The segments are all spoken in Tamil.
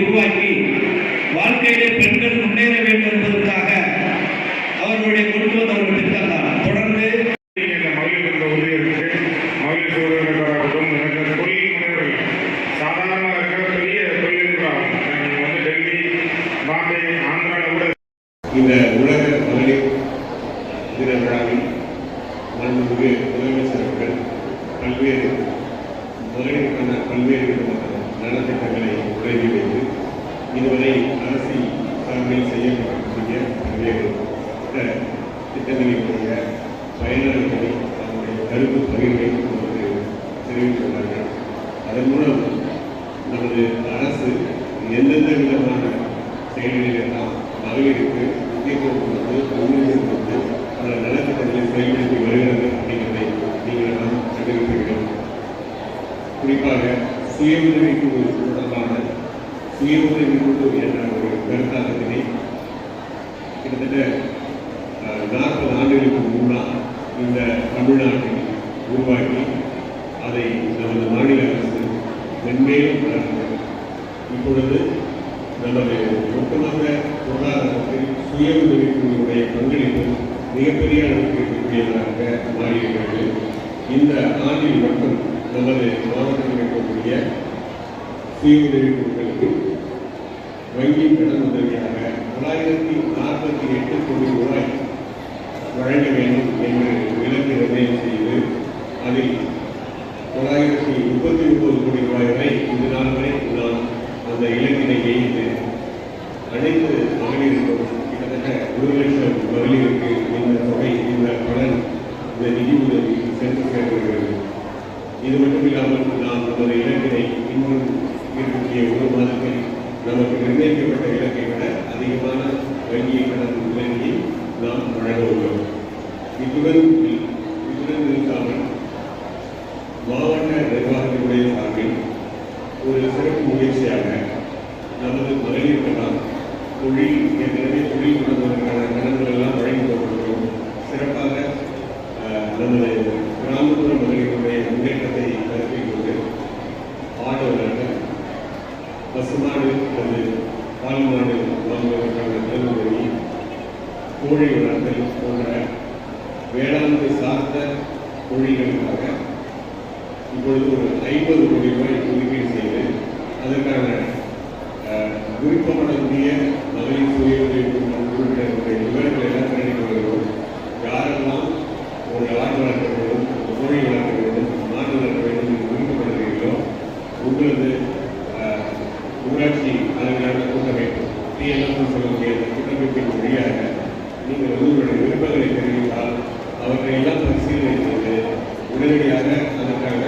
உருவாக்கி வாழ்க்கையிலே பெண்கள் முன்னேற வேண்டும் என்பதற்காக அவர்களுடைய கொண்டு வந்த ஒரு திட்டம் தான். தொடர்ந்து மகளிர் என்ற உறுதியெடுத்து மகளிர் சோதனைக்காகட்டும் தொழில் முனைவர்கள் சாதாரணமாக இருக்கிற பெரிய தொழில்நுட்பம் டெல்லி, பாம்பே, ஆந்திராவில் கூட இந்த உலக மகளிர் தின விழாவில் மாண்புமிகு முதலமைச்சர் அவர்கள் பல்வேறு மகளிருக்கான பல்வேறு நலத்திட்டங்களை தொடங்கி வைத்து இதுவரை அரசின் சார்பில் செய்யப்படக்கூடிய பல்வேறு திட்டங்களினுடைய பயனாளிகளை அவருடைய கருத்து பகிர்வை நமக்கு தெரிவித்துள்ளார்கள். அதன் மூலம் நமது அரசு எந்தெந்த விதமான செயல்களிலெல்லாம் மகளிருக்கு முக்கியத்துவம் கொடுத்து முன்னுரிமை கொடுத்து பல நலத்திட்டங்களை செயல்படுத்தி வருகிறது அப்படிங்கிறதை நீங்கள் எல்லாம் கண்டிருக்கிறீர்கள். குறிப்பாக சுய உதவிக்குழு தொடர்பான சுய உதவிக்குழு என்ற ஒரு கருத்தாக்கத்தினை கிட்டத்தட்ட 40 ஆண்டுகளுக்கு முன்னால் இந்த தமிழ்நாட்டில் உருவாக்கி அதை நமது மாநில அரசு மென்மேலும் வளர்ந்தது. இப்பொழுது நமது ஒட்டுமொத்த பொருளாதாரத்தில் சுய உதவிக்குழுவுடைய பங்களிப்பு மிகப்பெரிய அளவுக்கு இருக்கக்கூடியதாக மாறியிருக்கிறது. இந்த ஆண்டில் மட்டும் நமது மாவட்டத்தில் இருக்கக்கூடிய சுய உதவிக்குழுக்களுக்கு வங்கி கடன் உதவியாக 948 கோடி ரூபாய் வழங்க வேண்டும் என்று இலக்கு நிர்ணயம் செய்து அதில் 939 கோடி ரூபாய் வரை இந்த நாள் வரை நாம் அந்த இலக்கினை எய்து அனைத்து மகளிருக்கும் கிட்டத்தட்ட 1 லட்சம் மகளிருக்கு இந்த தொகை, இந்த பலன், இந்த நிதி உதவி சென்று சேர்க்கிறது. இது மட்டும் இல்லாமல் நாம் நமது இலக்கினை இன்னும் இருக்கக்கூடிய 1 மாதத்தில் நமக்கு நிர்ணயிக்கப்பட்ட இலக்கை விட அதிகமான வங்கி கடன் உதவியை நாம் வழங்க உள்ளோம். இத்துடன் நிறுத்தாமல் மாவட்ட நிர்வாகத்தினுடைய சார்பில் ஒரு சிறப்பு முயற்சியாக நமது மகளிருக்கெல்லாம் தொழில் ஏற்கனவே தொழில் தொடங்குவதற்கான கடன்கள் எல்லாம் வழங்கி கொண்டிருக்கிறோம். சிறப்பாக நமது கிராமப்புற மகளிருடைய முன்னேற்றத்தை கருத்தில் கொண்டு ஆடு வளர்த்தல், பசுமாடு அல்லது பால் மாடு வாங்குவதற்கான கடனுதவி, கோழி வளர்த்தல் போன்ற வேளாண்மை சார்ந்த தொழில்களுக்காக இப்பொழுது ஒரு 50 கோடி ரூபாய் ஒதுக்கீடு செய்து அதற்கான விருப்பப்படக்கூடிய மகளிர் சுய உதவிக்குழுவினருடைய விவரங்களை எல்லாம் தெரிவித்து வருகிறோம். யாரெல்லாம் ஒரு ஆடு வளர்க்க வேண்டும், கோழி வளர்க்க வேண்டும், மாடு வளர்க்க வேண்டும் என்று விருப்பப்படுகிறீர்களோ உங்களது ஊராட்சி அளவிலான கூட்டமைப்பு TNF சொல்லக்கூடிய கூட்டமைப்பின் வழியாக நீங்கள் உங்களுடைய விருப்பங்களை தெரிவித்தால் அவற்றை எல்லாம் பரிசீலனை செய்து உடனடியாக அதற்கான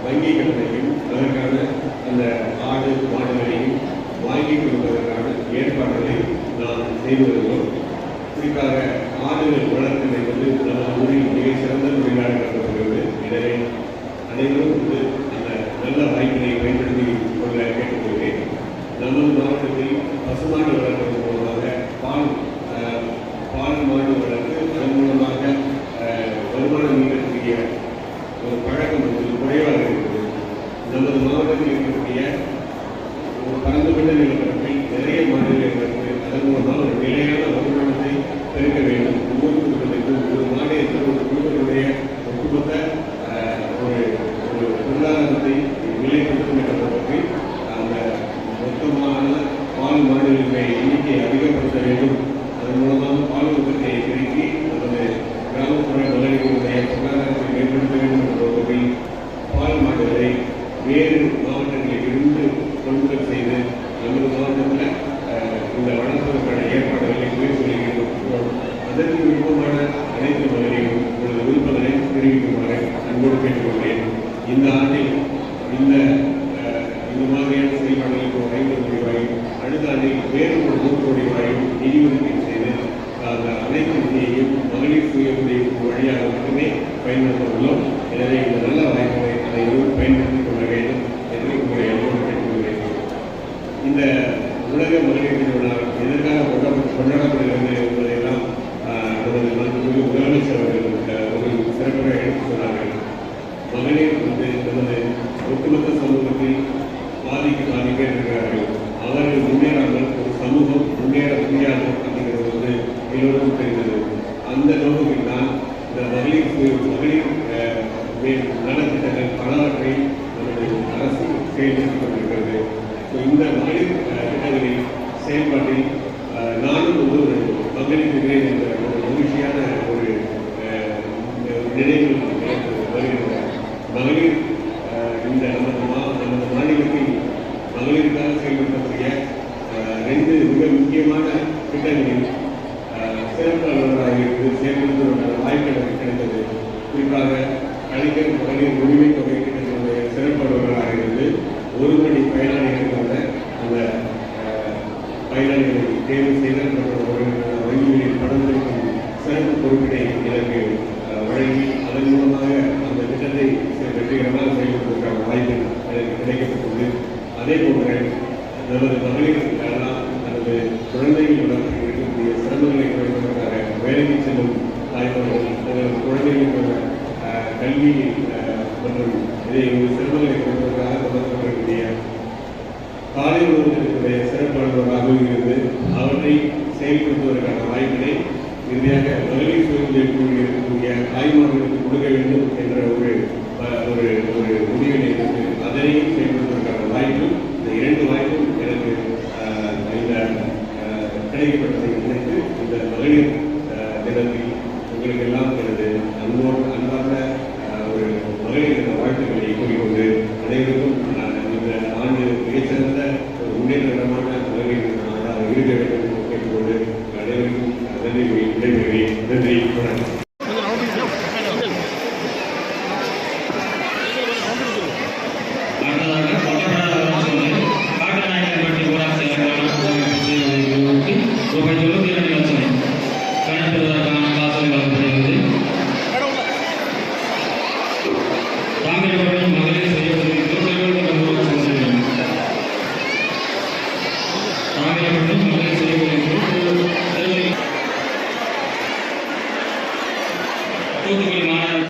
வங்கி கடனையும் அதற்கான அந்த ஆடு மாடுகளையும் வாங்கி கொடுப்பதற்கான ஏற்பாடுகளை நாம் செய்து வருகிறோம். குறிப்பாக ஆடுகள் வளர்த்தலை நமது ஊரில் மிக சிறந்த தொழிலாக கருதப்படுகிறது. எனவே அனைவரும் அந்த நல்ல வாய்ப்பினை பயன்படுத்தி கொள்ள கேட்டுக்கொள்கிறேன். நமது மாவட்டத்தில் பசுமாடு வளர்ப்பதன் மூலமாக பால் மாடு வளர்த்து அதன் மூலமாக வருமானம் ஈட்டக்கூடிய ஒரு பழக்கம் குறைவாக இருக்கிறது. நமது மாவட்டத்தில் இருக்கக்கூடிய ஒரு பரந்துபட்ட நிலப்பரப்பில் நிறைய மாடுகளை வளர்த்து அதன் மூலமாக ஒரு நிலையான வருமானத்தை பெருக்க வேண்டும். ஒவ்வொரு குடும்பத்திற்கும் ஒரு மாடு என்ற ஒரு குடும்பத்தினுடைய ஒட்டுமொத்த ஒரு பொருளாதாரத்தை நிலைப்படுத்தும் என்ற நோக்கத்தில் அந்த மொத்தமான பால் மாடுகளுடைய எண்ணிக்கையை அதிகப்படுத்த வேண்டும். அதன் மூலமாக பால் உற்பத்தியை பெருக்கி நமது கிராமப்புற மகளிர்களுடைய பொருளாதாரத்தை மேம்படுத்த வேண்டும் என்ற நோக்கத்தில் பால் மாடுகளை வேறு மாவட்டங்களில் இருந்து கொள்முதல் செய்து நமது மாவட்டத்தில் இந்த வளர்ப்பதற்கான ஏற்பாடுகளை மேற்கொள்கிறோம். அதற்கு விருப்பமான அனைத்து மகளிரும் உங்களது விருப்பங்களை தெரிவிக்குமாறு அன்போடு கேட்டுக்கொள்கிறேன். இந்த ஆண்டில் இந்த மாதிரியான செயல்பாடுகளுக்கு 50 கோடி ரூபாயும் அடுத்த ஆண்டில் வேறு ஒரு 100 கோடி ரூபாயும் நிதி ஒதுக்கீடு செய்து அந்த அனைத்து நிதியையும் மகளிர் சுய உதவிக்கு வழியாக மட்டுமே பயன்படுத்த உள்ளோம். எனவே இந்த நல்ல வாய்ப்புகளை அனைவரும் பயன்படுத்திக் கொள்ள வேண்டும் என்று உங்களை அன்போடு கேட்டுக்கொள்கிறேன். இந்த உலக மகளிர் தின விழா எதற்காக கொண்டாடப்படுகிறது என்பதையெல்லாம் நமது முதலமைச்சர் அவர்கள் ஒரு சிறப்பாக எடுத்து சொன்னார்கள். மகளிர் நமது ஒட்டுமொத்த சமூகத்தில் பாதிக்க இருக்கிற திட்டங்கள் பலவற்றை நமது அரசு செயல்படுத்திக் கொண்டிருக்கிறது. இந்த மகளிர் திட்டங்களின் செயல்பாட்டில் நானும் ஒரு பங்களிக்கிறேன் என்ற ஒரு மகிழ்ச்சியான ஒரு நினைவு வருகின்ற மகளிர் இந்த நமது மாநிலத்தில் மகளிருக்காக செயல்படுத்தக்கூடிய 2 மிக முக்கியமான திட்டங்களில் சிறப்பு அலுவலராக இருந்து செயல்படுத்துவதற்கான வாய்ப்பு எனக்கு கிடைத்தது. குறிப்பாக கலைஞர் மகளிர் உரிமை தொகை திட்டத்தினுடைய சிறப்பு அலுவலராக இருந்து ஒரு கோடி பயனாளிகளுக்கான அந்த பயனாளிகளை தேர்வு செய்தல் மற்றும் வங்கிகளில் பணம் செலுத்தும் சிறப்பு பொறுப்பினை எனக்கு வழங்கி அதன் மூலமாக அந்த திட்டத்தை வெற்றிகரமாக செயல்படுவதற்கான வாய்ப்பு எனக்கு கிடைக்கப்பட்டது. அதே போன்று நமது மகளிர் அல்லது குழந்தைகள் வளர்ப்பில் இருக்கக்கூடிய சிரமங்களை குறைப்பதற்காக வேலைக்கு செல்லும் தாய்மார்கள் தங்களது குழந்தைகளுக்கான கல்வி மற்றும் இதை சிரமங்களை குறைப்பதற்காக தொடர்புடைய காலை உணவுகளுடைய சிறப்பு அலுவலராகவும் இருந்து அவற்றை செயல்படுத்துவதற்கான வாய்ப்பினை இறுதியாக மகளிர் சுய குழுவில் இருக்கக்கூடிய தாய்மார்களுக்கு கொடுக்க வேண்டும் என்ற ஒரு முடிவினை இருக்கு. அதனையும் செயல்படுத்துவதற்கான வாய்ப்பு இந்த 2 வாய்ப்பும் எனக்கு இந்த கிடைக்கப்பட்டதை நினைத்து இந்த மகளிர் தினத்தில் உங்களுக்கு எல்லாம் எனது அன்பார்ந்த ஒரு மகளிர் தின வாழ்த்துக்களை கூறிக்கொண்டு அனைவருக்கும் இந்த ஆண்டு மிகச்சிறந்த ஒரு முன்னேற்றகரமான மகளிர் தினமாக இருக்க வேண்டும் என்று கேட்டுக்கொண்டு அனைவருக்கும் நன்றி விடைபெறுகிறேன். நன்றி, வணக்கம். ரூபாய் 92 லட்சம் கணக்கிடுவதற்கான காசோலை வழங்கப்படுகிறது. தாமிரபரணி